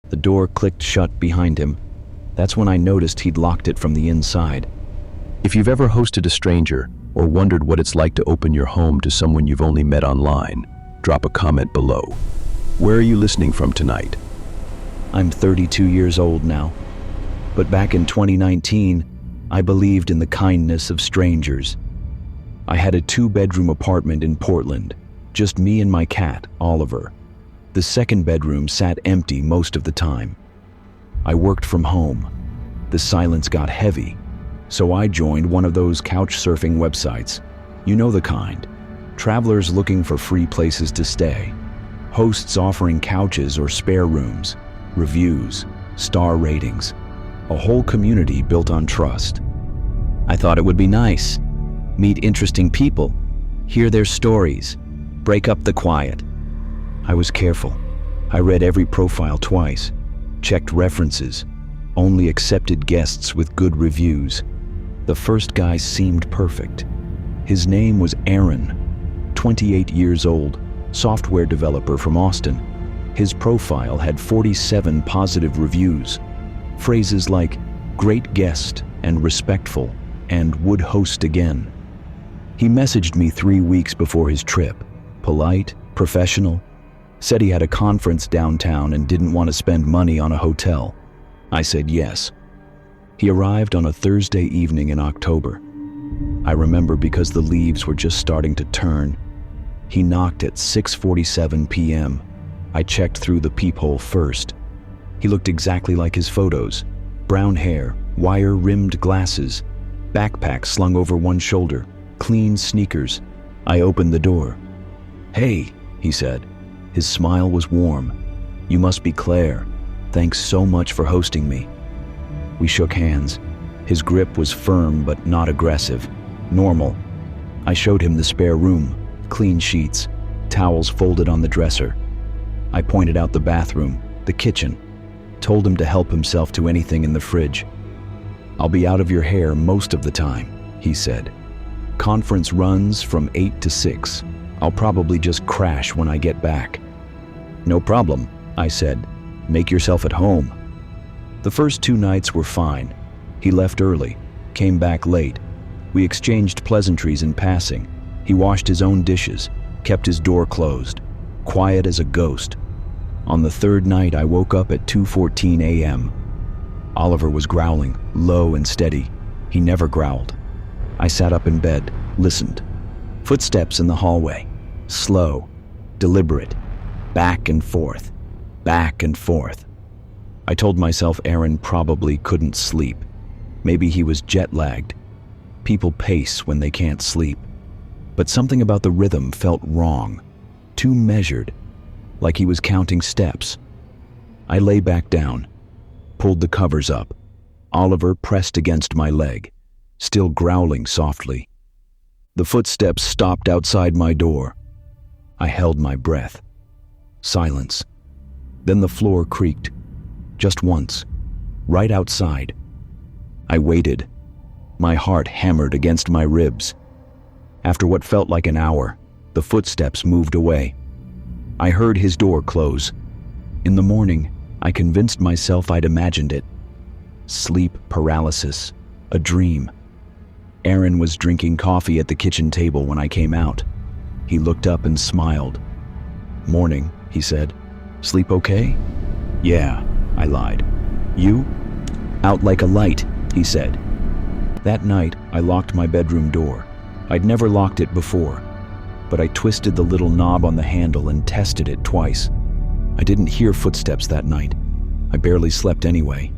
The door clicked shut behind him. That's when I noticed he'd locked it from the inside. If you've ever hosted a stranger or wondered what it's like to open your home to someone you've only met online, drop a comment below. Where are you listening from tonight? I'm 32 years old now. But back in 2019, I believed in the kindness of strangers. I had a 2-bedroom apartment in Portland, just me and my cat, Oliver. The second bedroom sat empty most of the time. I worked from home. The silence got heavy, so I joined one of those couchsurfing websites. You know the kind. Travelers looking for free places to stay. Hosts offering couches or spare rooms. Reviews, star ratings. A whole community built on trust. I thought it would be nice. Meet interesting people. Hear their stories. Break up the quiet. I was careful. I read every profile twice. Checked references. Only accepted guests with good reviews. The first guy seemed perfect. His name was Aaron, 28 years old, software developer from Austin. His profile had 47 positive reviews. Phrases like, great guest and respectful, and would host again. He messaged me 3 weeks before his trip. Polite, professional. Said he had a conference downtown and didn't want to spend money on a hotel. I said yes. He arrived on a Thursday evening in October. I remember because the leaves were just starting to turn. He knocked at 6:47 p.m. I checked through the peephole first. He looked exactly like his photos. Brown hair, wire-rimmed glasses, backpack slung over one shoulder, clean sneakers. I opened the door. "Hey," he said. His smile was warm. "You must be Claire. Thanks so much for hosting me." We shook hands. His grip was firm but not aggressive. Normal. I showed him the spare room, clean sheets, towels folded on the dresser. I pointed out the bathroom, the kitchen, told him to help himself to anything in the fridge. "I'll be out of your hair most of the time," he said. "Conference runs from 8 to 6. I'll probably just crash when I get back." "No problem," I said. "Make yourself at home." The first 2 nights were fine. He left early, came back late. We exchanged pleasantries in passing. He washed his own dishes, kept his door closed, quiet as a ghost. On the 3rd night, I woke up at 2:14 a.m. Oliver was growling, low and steady. He never growled. I sat up in bed, listened. Footsteps in the hallway. Slow, deliberate, back and forth, back and forth. I told myself Aaron probably couldn't sleep. Maybe he was jet-lagged. People pace when they can't sleep. But something about the rhythm felt wrong, too measured, like he was counting steps. I lay back down, pulled the covers up. Oliver pressed against my leg, still growling softly. The footsteps stopped outside my door. I held my breath. Silence. Then the floor creaked, just once, right outside. I waited. My heart hammered against my ribs. After what felt like an hour, the footsteps moved away. I heard his door close. In the morning, I convinced myself I'd imagined it. Sleep paralysis, a dream. Aaron was drinking coffee at the kitchen table when I came out. He looked up and smiled. "Morning," he said. "Sleep okay?" "Yeah," I lied. "You?" "Out like a light," he said. That night, I locked my bedroom door. I'd never locked it before, but I twisted the little knob on the handle and tested it twice. I didn't hear footsteps that night. I barely slept anyway.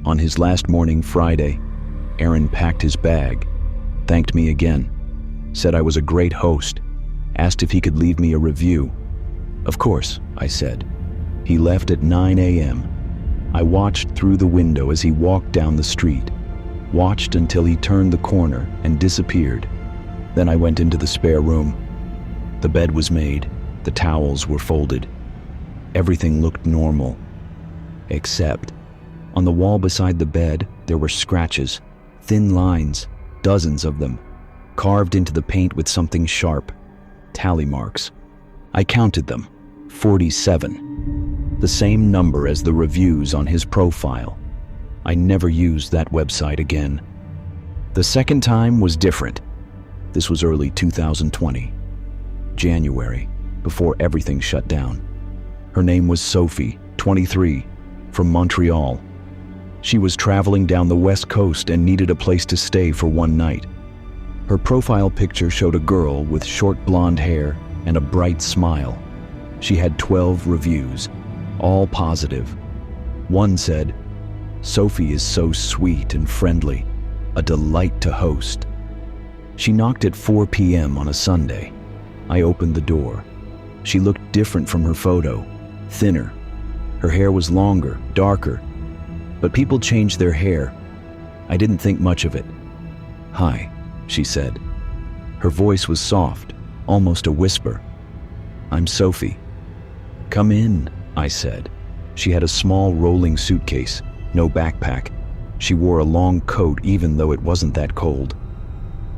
On his last morning, Friday, Aaron packed his bag, thanked me again, said I was a great host, asked if he could leave me a review. "Of course," I said. He left at 9 a.m. I watched through the window as he walked down the street, watched until he turned the corner and disappeared. Then I went into the spare room. The bed was made, the towels were folded. Everything looked normal, except on the wall beside the bed, there were scratches, thin lines, dozens of them, carved into the paint with something sharp, tally marks. I counted them, 47. the same number as the reviews on his profile. I never used that website again. The second time was different. This was early 2020, January, before everything shut down. Her name was Sophie, 23, from Montreal. She was traveling down the West Coast and needed a place to stay for one night. Her profile picture showed a girl with short blonde hair and a bright smile. She had 12 reviews, all positive. One said, "Sophie is so sweet and friendly, a delight to host." She knocked at 4 p.m. on a Sunday. I opened the door. She looked different from her photo, thinner. Her hair was longer, darker. But people changed their hair. I didn't think much of it. "Hi," she said. Her voice was soft, almost a whisper. "I'm Sophie." "Come in," I said. She had a small rolling suitcase, no backpack. She wore a long coat even though it wasn't that cold.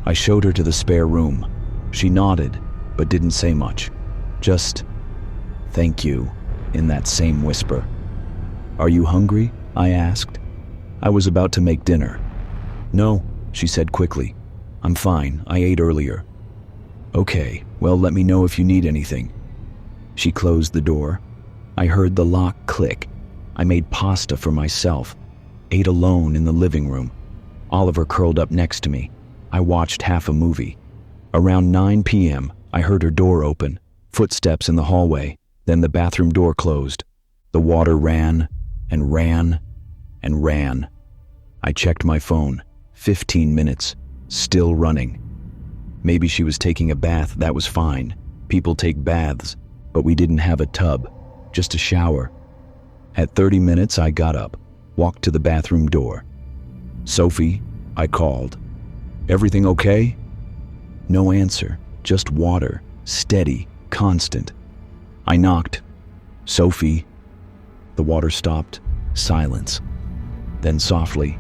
I showed her to the spare room. She nodded, but didn't say much. Just, "Thank you," in that same whisper. "Are you hungry?" I asked. I was about to make dinner. "No," she said quickly. "I'm fine. I ate earlier." "Okay, well, let me know if you need anything." She closed the door. I heard the lock click. I made pasta for myself, ate alone in the living room. Oliver curled up next to me. I watched half a movie. Around 9 p.m., I heard her door open, footsteps in the hallway, then the bathroom door closed. The water ran and ran and ran. I checked my phone. 15 minutes, still running. Maybe she was taking a bath, that was fine. People take baths, but we didn't have a tub, just a shower. At 30 minutes, I got up, walked to the bathroom door. "Sophie," I called. "Everything okay?" No answer, just water, steady, constant. I knocked. "Sophie." The water stopped, silence. Then softly,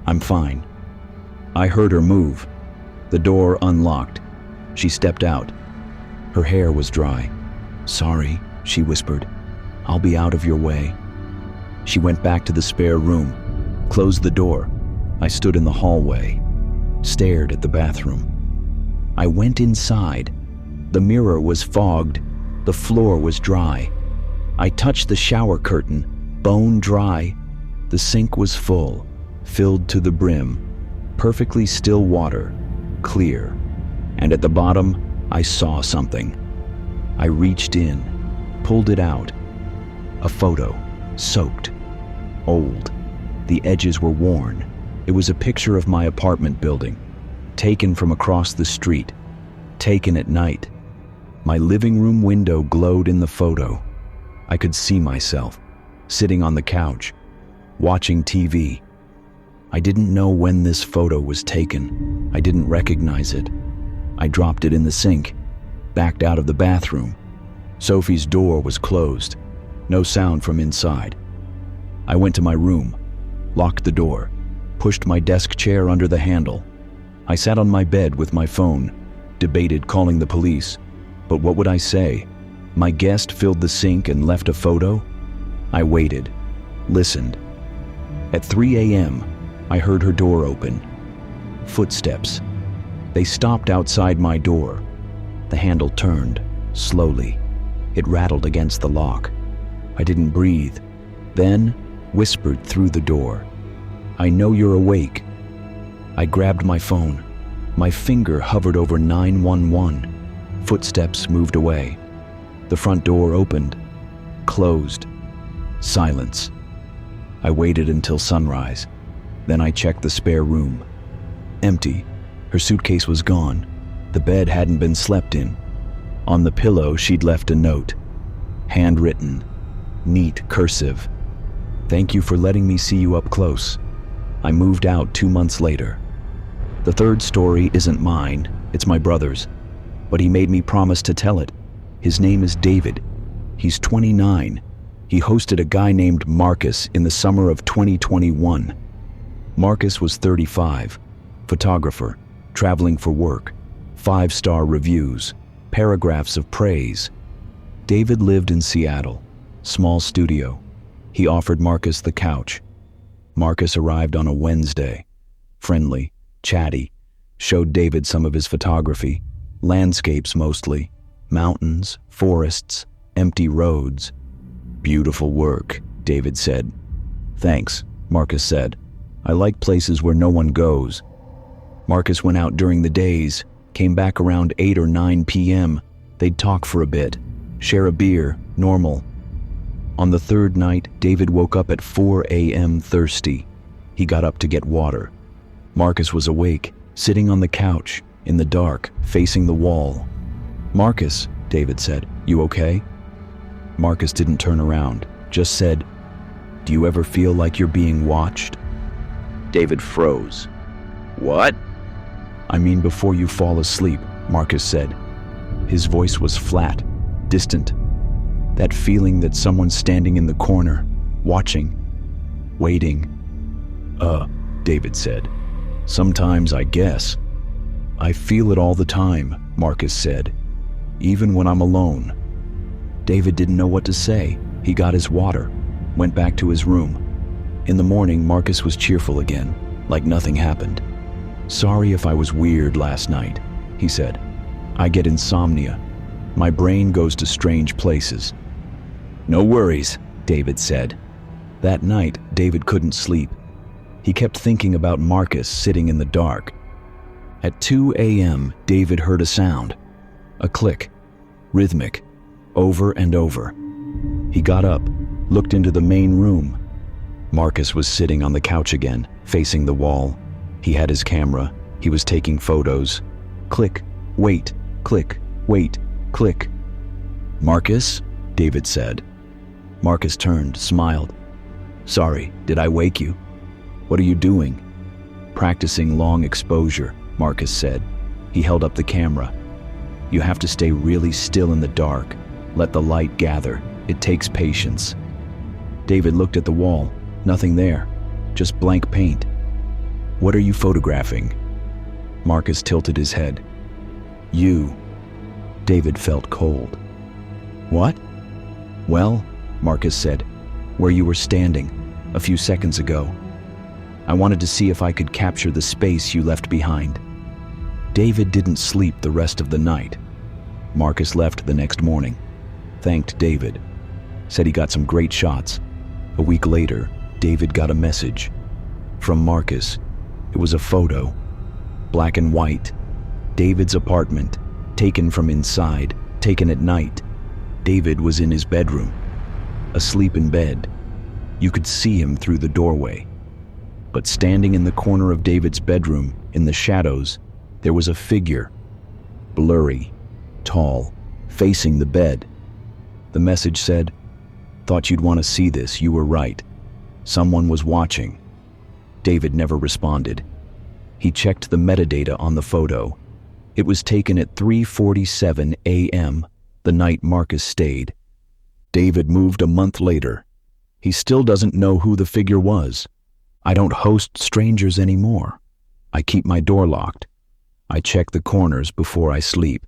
"I'm fine." I heard her move. The door unlocked. She stepped out. Her hair was dry. "Sorry," she whispered. "I'll be out of your way." She went back to the spare room, closed the door. I stood in the hallway, stared at the bathroom. I went inside. The mirror was fogged. The floor was dry. I touched the shower curtain, bone dry. The sink was full, filled to the brim. Perfectly still water, clear. And at the bottom, I saw something. I reached in, pulled it out. A photo, soaked, old. The edges were worn. It was a picture of my apartment building, taken from across the street, taken at night. My living room window glowed in the photo. I could see myself, sitting on the couch, watching TV. I didn't know when this photo was taken. I didn't recognize it. I dropped it in the sink, backed out of the bathroom. Sophie's door was closed. No sound from inside. I went to my room, locked the door, pushed my desk chair under the handle. I sat on my bed with my phone, debated calling the police. But what would I say? My guest filled the sink and left a photo? I waited, listened. At 3 a.m., I heard her door open. Footsteps. They stopped outside my door. The handle turned, slowly. It rattled against the lock. I didn't breathe. Then, whispered through the door, "I know you're awake." I grabbed my phone. My finger hovered over 911. Footsteps moved away. The front door opened, closed. Silence. I waited until sunrise. Then I checked the spare room. Empty. Her suitcase was gone. The bed hadn't been slept in. On the pillow, she'd left a note. Handwritten. Neat cursive. "Thank you for letting me see you up close." I moved out 2 months later. The third story isn't mine, it's my brother's. But he made me promise to tell it. His name is David. He's 29. He hosted a guy named Marcus in the summer of 2021. Marcus was 35, photographer, traveling for work, 5-star reviews, paragraphs of praise. David lived in Seattle, small studio. He offered Marcus the couch. Marcus arrived on a Wednesday. Friendly, chatty, showed David some of his photography, landscapes mostly, mountains, forests, empty roads. "Beautiful work," David said. "Thanks," Marcus said. "I like places where no one goes." Marcus went out during the days, came back around 8 or 9 p.m. They'd talk for a bit, share a beer, normal. On the third night, David woke up at 4 a.m. thirsty. He got up to get water. Marcus was awake, sitting on the couch, in the dark, facing the wall. "Marcus," David said, "you okay?" Marcus didn't turn around, just said, "Do you ever feel like you're being watched?" David froze. "What?" "I mean before you fall asleep," Marcus said. His voice was flat, distant. That feeling that someone's standing in the corner, watching, waiting. David said. "Sometimes, I guess." "I feel it all the time," Marcus said. "Even when I'm alone." David didn't know what to say. He got his water, went back to his room. In the morning, Marcus was cheerful again, like nothing happened. "Sorry if I was weird last night," he said. "I get insomnia. My brain goes to strange places." "No worries," David said. That night, David couldn't sleep. He kept thinking about Marcus sitting in the dark. At 2 a.m., David heard a sound. A click, rhythmic, over and over. He got up, looked into the main room. Marcus was sitting on the couch again, facing the wall. He had his camera. He was taking photos. Click, wait, click, wait, click. "Marcus?" David said. Marcus turned, smiled. "Sorry, did I wake you?" "What are you doing?" "Practicing long exposure," Marcus said. He held up the camera. "You have to stay really still in the dark. Let the light gather. It takes patience." David looked at the wall. Nothing there. Just blank paint. "What are you photographing?" Marcus tilted his head. "You." David felt cold. "What?" "Well," Marcus said, "where you were standing a few seconds ago. I wanted to see if I could capture the space you left behind." David didn't sleep the rest of the night. Marcus left the next morning, thanked David, said he got some great shots. A week later, David got a message. From Marcus. It was a photo, black and white. David's apartment, taken from inside, taken at night. David was in his bedroom, asleep in bed. You could see him through the doorway. But standing in the corner of David's bedroom, in the shadows, there was a figure, blurry, tall, facing the bed. The message said, "Thought you'd want to see this, you were right. Someone was watching." David never responded. He checked the metadata on the photo. It was taken at 3:47 a.m., the night Marcus stayed. David moved a month later. He still doesn't know who the figure was. "I don't host strangers anymore. I keep my door locked. I check the corners before I sleep.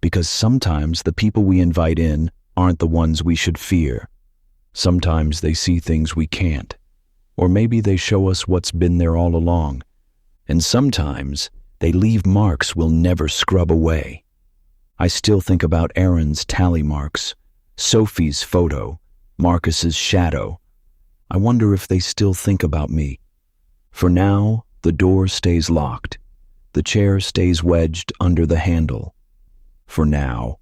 Because sometimes the people we invite in aren't the ones we should fear. Sometimes they see things we can't. Or maybe they show us what's been there all along. And sometimes they leave marks we'll never scrub away." I still think about Aaron's tally marks, Sophie's photo, Marcus's shadow. I wonder if they still think about me. For now, the door stays locked. The chair stays wedged under the handle. For now.